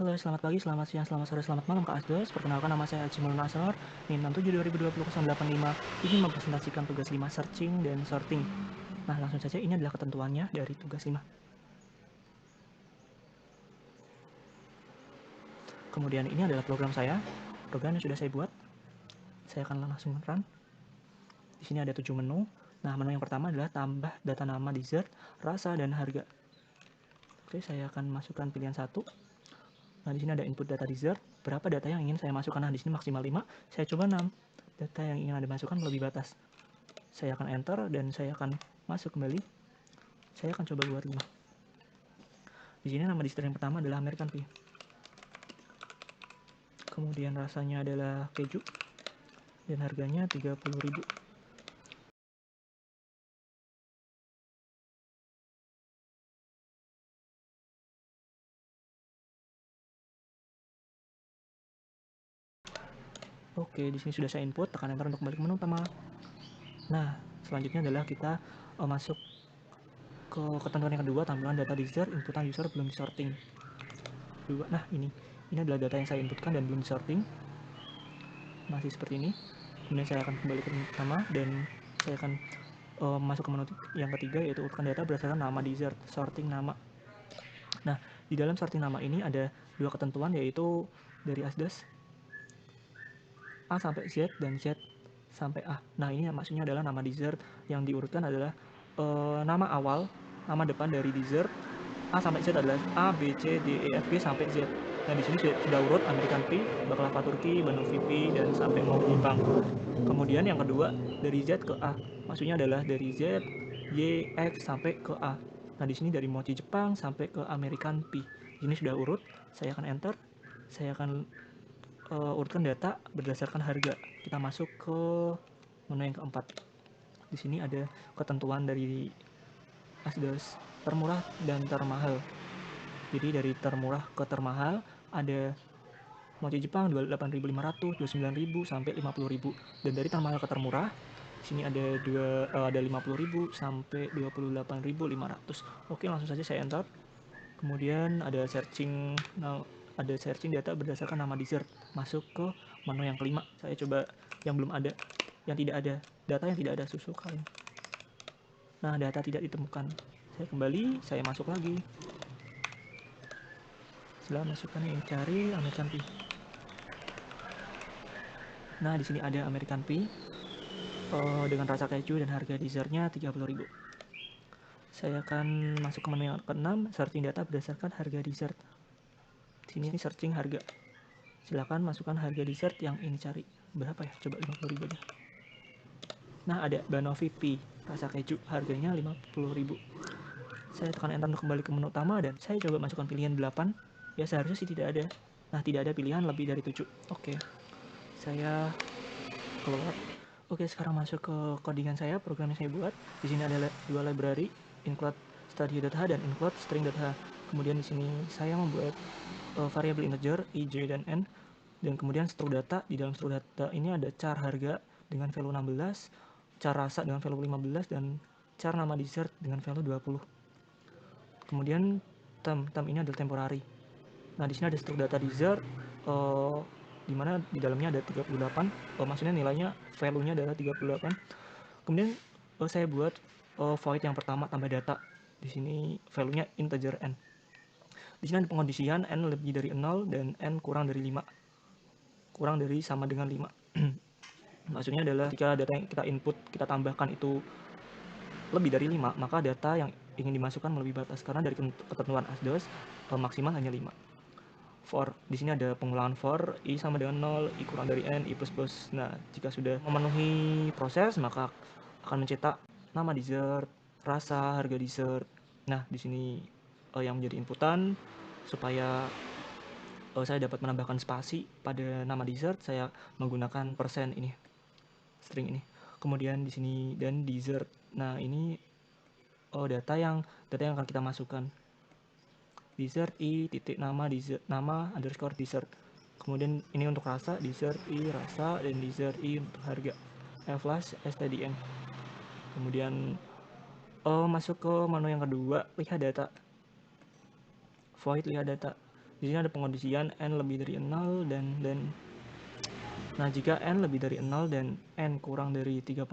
Halo, selamat pagi, selamat siang, selamat sore, selamat malam Kak Asdos. Perkenalkan nama saya Ajimul Nasor, NIM 67 2020 ingin mempresentasikan tugas 5 searching dan sorting. Nah, langsung saja ini adalah ketentuannya dari tugas 5. Kemudian ini adalah program yang sudah saya buat. Saya akan langsung run. Di sini ada 7 menu. Nah, menu yang pertama adalah tambah data nama dessert, rasa, dan harga. Oke, saya akan masukkan pilihan 1. Nah, di sini ada input data dessert, berapa data yang ingin saya masukkan. Nah, di sini maksimal 5, saya coba 6. Data yang ingin Anda masukkan melebihi batas. Saya akan enter dan saya akan masuk kembali. Saya akan coba buat 5. Di sini nama dessert yang pertama adalah American Pie. Kemudian rasanya adalah keju dan harganya 30.000. Oke, di sini sudah saya input, tekan enter untuk kembali ke menu utama. Nah, selanjutnya adalah kita masuk ke ketentuan yang kedua, tampilan data dessert, inputan user belum disorting. Nah, ini adalah data yang saya inputkan dan belum disorting. Masih seperti ini. Kemudian saya akan kembali ke menu utama dan saya akan masuk ke menu yang ketiga, yaitu urutkan data berdasarkan nama dessert, sorting nama. Nah, di dalam sorting nama ini ada 2 ketentuan, yaitu dari Asdos A sampai Z dan Z sampai A. Nah, ini maksudnya adalah nama dessert yang diurutkan adalah nama awal, nama depan dari dessert A sampai Z adalah A, B, C, D, E, F, G sampai Z. Nah, di sini sudah urut American Pie, baklava Turki, banoffee Pie, dan sampai mau Jepang. Kemudian yang kedua dari Z ke A, maksudnya adalah dari Z, Y, X sampai ke A. Nah, di sini dari mochi Jepang sampai ke American Pie. Ini sudah urut, saya akan enter, saya akan urutkan data berdasarkan harga. Kita masuk ke menu yang keempat. Di sini ada ketentuan dari Asdos, termurah dan termahal. Jadi dari termurah ke termahal ada mochi Jepang 28.500, 29.000 sampai 50.000. Dan dari termahal ke termurah di sini ada 50.000 sampai 28.500. Oke, langsung saja saya enter. Kemudian ada searching data berdasarkan nama dessert. Masuk ke menu yang kelima. Saya coba yang belum ada, yang tidak ada, data yang tidak ada susu kalian. Nah, data tidak ditemukan. Saya kembali, saya masuk lagi. Setelah masukkan yang cari American Pie. Nah, di sini ada American Pie dengan rasa keju dan harga dessertnya 30.000. Saya akan masuk ke menu yang ke-6, searching data berdasarkan harga dessert. Di sini searching harga. Silakan masukkan harga dessert yang ingin cari. Berapa ya? Coba 50.000 aja. Nah, ada banoffee Pie, rasa keju, harganya 50.000. Saya tekan enter untuk kembali ke menu utama dan saya coba masukkan pilihan 8. Ya, seharusnya sih tidak ada. Nah, tidak ada pilihan lebih dari 7. Oke. Saya keluar. Oke, sekarang masuk ke codingan saya, program yang saya buat. Di sini ada 2 library, include studio.h dan include string.h. Kemudian di sini saya membuat variabel integer i, j, dan n. Dan kemudian struk data. Di dalam struk data ini ada char harga dengan value 16, char rasa dengan value 15, dan char nama dessert dengan value 20. Kemudian term ini adalah temporary. Nah, di sini ada struk data dessert, di mana di dalamnya ada 38, maksudnya nilainya, value-nya adalah 38. Kemudian saya buat void yang pertama tambah data. Di sini value-nya integer n. Di sini ada pengondisian n lebih dari 0 dan n kurang dari 5. Kurang dari sama dengan 5. Maksudnya adalah jika data yang kita input, kita tambahkan itu lebih dari 5, maka data yang ingin dimasukkan melebihi batas. Karena dari ketentuan Asdos maksimal hanya 5. For, di sini ada pengulangan for, i sama dengan 0, i kurang dari n, i plus plus. Nah, jika sudah memenuhi proses, maka akan mencetak nama dessert, rasa, harga dessert. Nah, di sini yang menjadi inputan supaya saya dapat menambahkan spasi pada nama dessert, saya menggunakan persen ini, string ini. Kemudian di sini dan dessert. Nah, ini data yang akan kita masukkan. Dessert i titik nama dessert, nama underscore dessert. Kemudian ini untuk rasa, dessert i rasa, dan dessert i untuk harga. Flash stdn. Kemudian masuk ke menu yang kedua, lihat data. Void lihat data. Di sini ada pengondisian n lebih dari 0 dan nah jika n lebih dari 0 dan n kurang dari 38,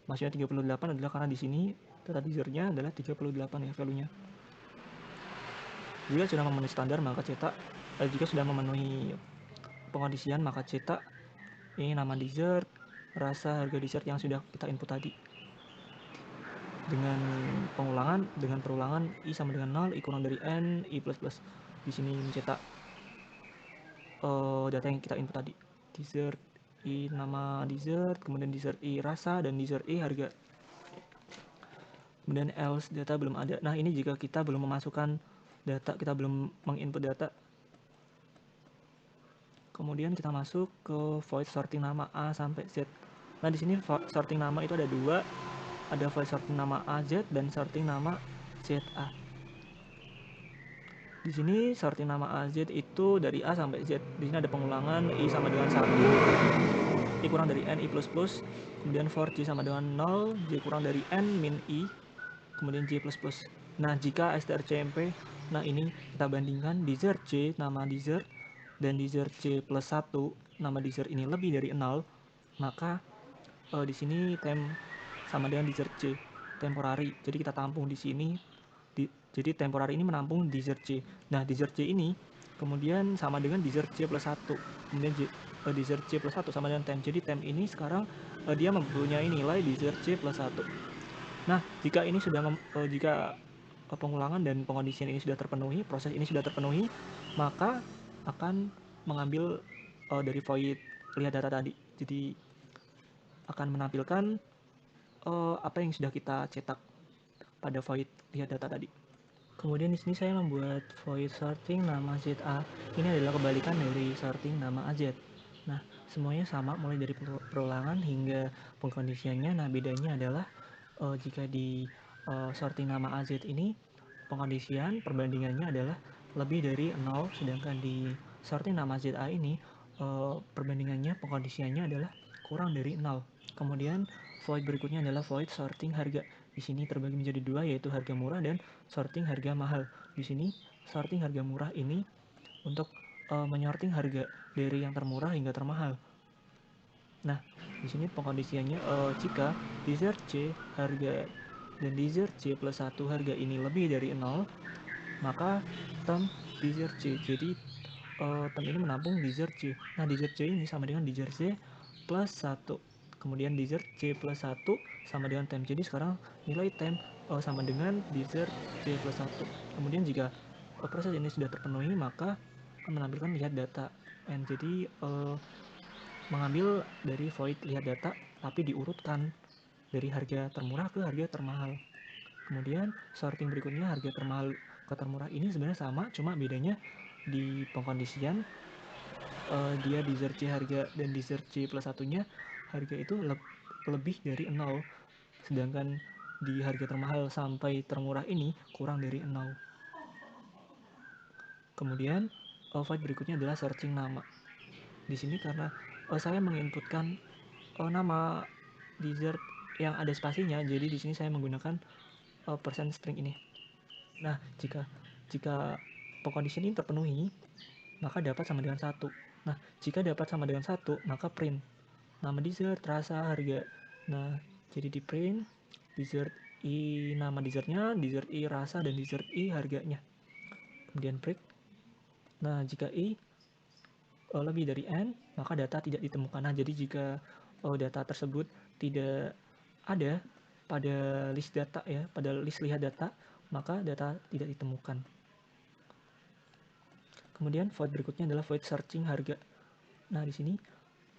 maksudnya 38 adalah karena di sini data desertnya adalah 38 ya value-nya. Jika sudah memenuhi standar maka cetak, jika sudah memenuhi pengondisian maka cetak ini nama dessert, rasa, harga dessert yang sudah kita input tadi. Dengan perulangan i sama dengan 0, i kurang dari n, i plus plus. Di sini mencetak data yang kita input tadi. Dessert i nama dessert, kemudian dessert i rasa, dan dessert i harga. Kemudian else data belum ada. Nah ini jika kita belum memasukkan data, kita belum menginput data. Kemudian kita masuk ke void sorting nama A sampai Z. Nah di sini sorting nama itu ada dua, ada void sorting nama AZ dan sorting nama ZA. Di sini sorting nama AZ itu dari A sampai Z. Di sini ada pengulangan i sama dengan 1, i kurang dari n, i plus plus. Kemudian for j sama dengan 0, j kurang dari n min i, kemudian j plus plus. Nah jika strcmp, nah ini kita bandingkan dessert j nama dessert dan dessert j plus 1 nama dessert ini lebih dari 0, maka di sini temp sama dengan dessert j temporary. Jadi kita tampung di sini. Jadi temporary ini menampung dessert j. Nah dessert j ini kemudian sama dengan dessert j plus 1. Kemudian dessert j plus 1 sama dengan temp. Jadi temp ini sekarang dia mempunyai nilai dessert j plus 1. Nah jika ini sudah jika pengulangan dan pengondisian ini sudah terpenuhi, proses ini sudah terpenuhi, maka akan mengambil dari void lihat data tadi. Jadi akan menampilkan apa yang sudah kita cetak pada void lihat data tadi. Kemudian di sini saya membuat void sorting nama ZA. Ini adalah kebalikan dari sorting nama AZ. Nah, semuanya sama mulai dari perulangan hingga pengkondisiannya. Nah, bedanya adalah jika di sorting nama AZ ini pengkondisian perbandingannya adalah lebih dari 0, sedangkan di sorting nama ZA ini perbandingannya pengkondisiannya adalah kurang dari 0. Kemudian void berikutnya adalah void sorting harga. Di sini terbagi menjadi dua, yaitu harga murah dan sorting harga mahal. Di sini sorting harga murah ini untuk menyorting harga dari yang termurah hingga termahal. Nah, di sini pengkondisiannya jika dessert C harga dan dessert C plus 1 harga ini lebih dari 0, maka term dessert C. Jadi term ini menampung dessert C. Nah, dessert C ini sama dengan dessert C plus 1. Kemudian dessert C plus 1 sama dengan temp. Jadi sekarang nilai temp sama dengan dessert C plus 1. Kemudian jika proses ini sudah terpenuhi, maka akan menampilkan lihat data. And jadi mengambil dari void lihat data, tapi diurutkan dari harga termurah ke harga termahal. Kemudian sorting berikutnya harga termahal ke termurah ini sebenarnya sama, cuma bedanya di pengkondisian dia dessert C harga dan dessert C plus satunya harga itu lebih dari 0, sedangkan di harga termahal sampai termurah ini kurang dari 0. Kemudian void berikutnya adalah searching nama. Di sini karena saya menginputkan nama dessert yang ada spasinya, jadi di sini saya menggunakan percent string ini. Nah, jika pengkondisian ini terpenuhi, maka dapat sama dengan 1. Nah, jika dapat sama dengan 1, maka print nama dessert, rasa, harga. Nah, jadi di print dessert i nama dessertnya, dessert i rasa, dan dessert i harganya. Kemudian print. Nah, jika i lebih dari n, maka data tidak ditemukan. Nah, jadi jika data tersebut tidak ada pada list data ya, pada list lihat data, maka data tidak ditemukan. Kemudian void berikutnya adalah void searching harga. Nah, di sini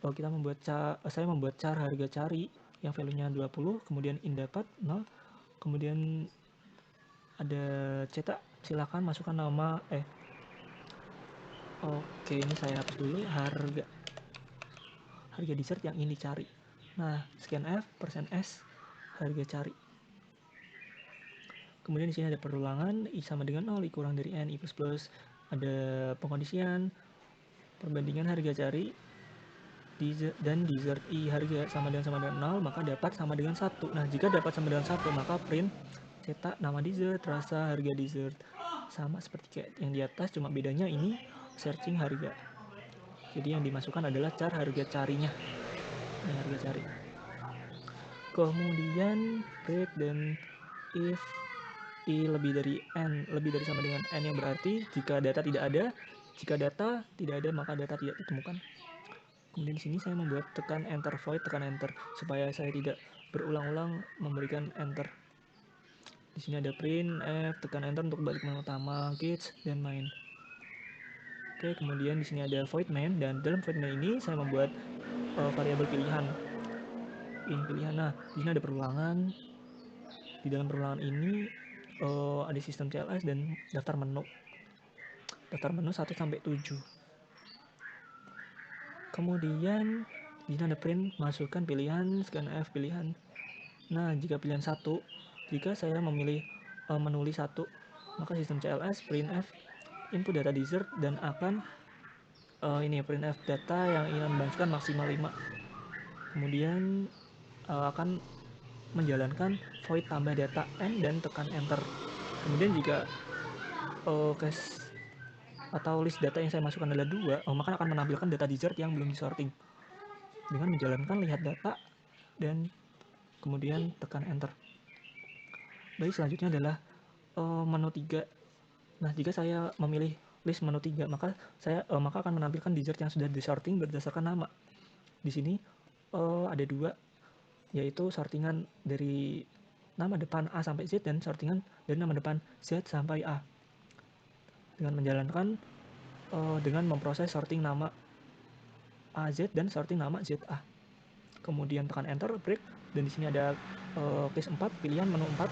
saya membuat char harga cari yang value-nya 20, kemudian in dapat 0, kemudian ada cetak, silakan masukkan nama oke, ini saya hapus dulu harga dessert yang ini dicari. Nah, scan F, %S, harga cari. Kemudian di sini ada perulangan, i sama dengan 0, i kurang dari n, i plus plus. Ada pengkondisian, perbandingan harga cari, dan dessert i harga sama dengan 0, maka dapat sama dengan 1. Nah, jika dapat sama dengan 1, maka print cetak nama dessert, rasa, harga dessert. sama seperti kayak yang di atas, cuma bedanya ini searching harga. Jadi yang dimasukkan adalah harga carinya. Ini harga cari. Kemudian break dan if i lebih dari n, lebih dari sama dengan n, yang berarti jika data tidak ada maka data tidak ditemukan. Kemudian di sini saya membuat tekan enter, void tekan enter supaya saya tidak berulang-ulang memberikan enter. Di sini ada print f, tekan enter untuk balik menu utama, kids dan main. Oke, kemudian di sini ada void main, dan dalam void main ini saya membuat variabel pilihan. Ini pilihan. Nah, di sini ada perulangan. Di dalam perulangan ini ada sistem CLS dan daftar menu. Daftar menu 1 sampai 7. Kemudian di sini ada print, masukkan pilihan, scan F pilihan. Nah, jika pilihan 1, jika saya memilih menulis 1, maka sistem CLS print F input data dessert dan akan ini print F data yang ingin dimasukkan maksimal 5. Kemudian akan menjalankan void tambah data n dan tekan enter. Kemudian jika cache atau list data yang saya masukkan adalah 2, maka akan menampilkan data dessert yang belum disorting dengan menjalankan lihat data dan kemudian tekan enter. Baik, selanjutnya adalah menu 3. Nah, jika saya memilih list menu 3, maka maka akan menampilkan dessert yang sudah disorting berdasarkan nama. Di sini ada 2, yaitu sortingan dari nama depan A sampai Z dan sortingan dari nama depan Z sampai A. Dengan menjalankan dengan memproses sorting nama AZ dan sorting nama ZA. Kemudian tekan enter, break, dan di sini ada case 4, pilihan menu 4.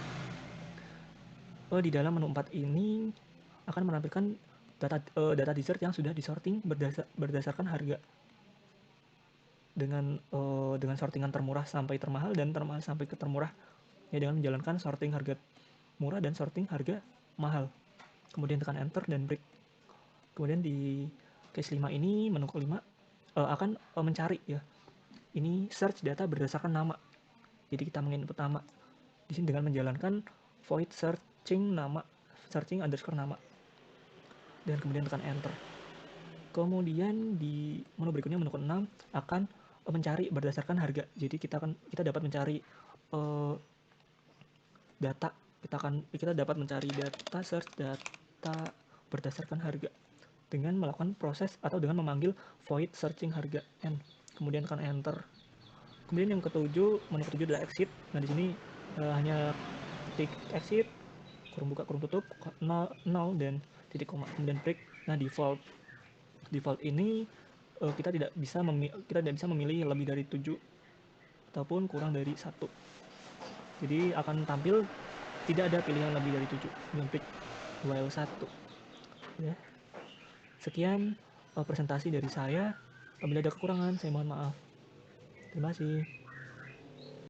Di dalam menu 4 ini akan menampilkan data dessert yang sudah disorting berdasarkan harga. Dengan sortingan termurah sampai termahal dan termahal sampai ke termurah. Ya, dengan menjalankan sorting harga murah dan sorting harga mahal. Kemudian tekan enter dan break. Kemudian di case 5 ini, menu kelima akan mencari ya. Ini search data berdasarkan nama. Jadi kita menginput nama. Di sini dengan menjalankan void searching nama, searching underscore nama. Dan kemudian tekan enter. Kemudian di menu berikutnya, menu ke-6, akan mencari berdasarkan harga. Jadi kita dapat mencari data. Kita dapat mencari data, search data berdasarkan harga dengan melakukan proses atau dengan memanggil void searching harga n. Kemudian tekan enter. Kemudian yang ketujuh, menu ketujuh adalah exit. Nah, di sini hanya ketik exit, kurung buka kurung tutup, 0 dan titik koma, kemudian break. Nah, default ini kita tidak bisa memilih lebih dari 7 ataupun kurang dari 1. Jadi akan tampil tidak ada pilihan lebih dari 7. Kemudian break while 1. Ya. Sekian presentasi dari saya. Apabila ada kekurangan, saya mohon maaf. Terima kasih.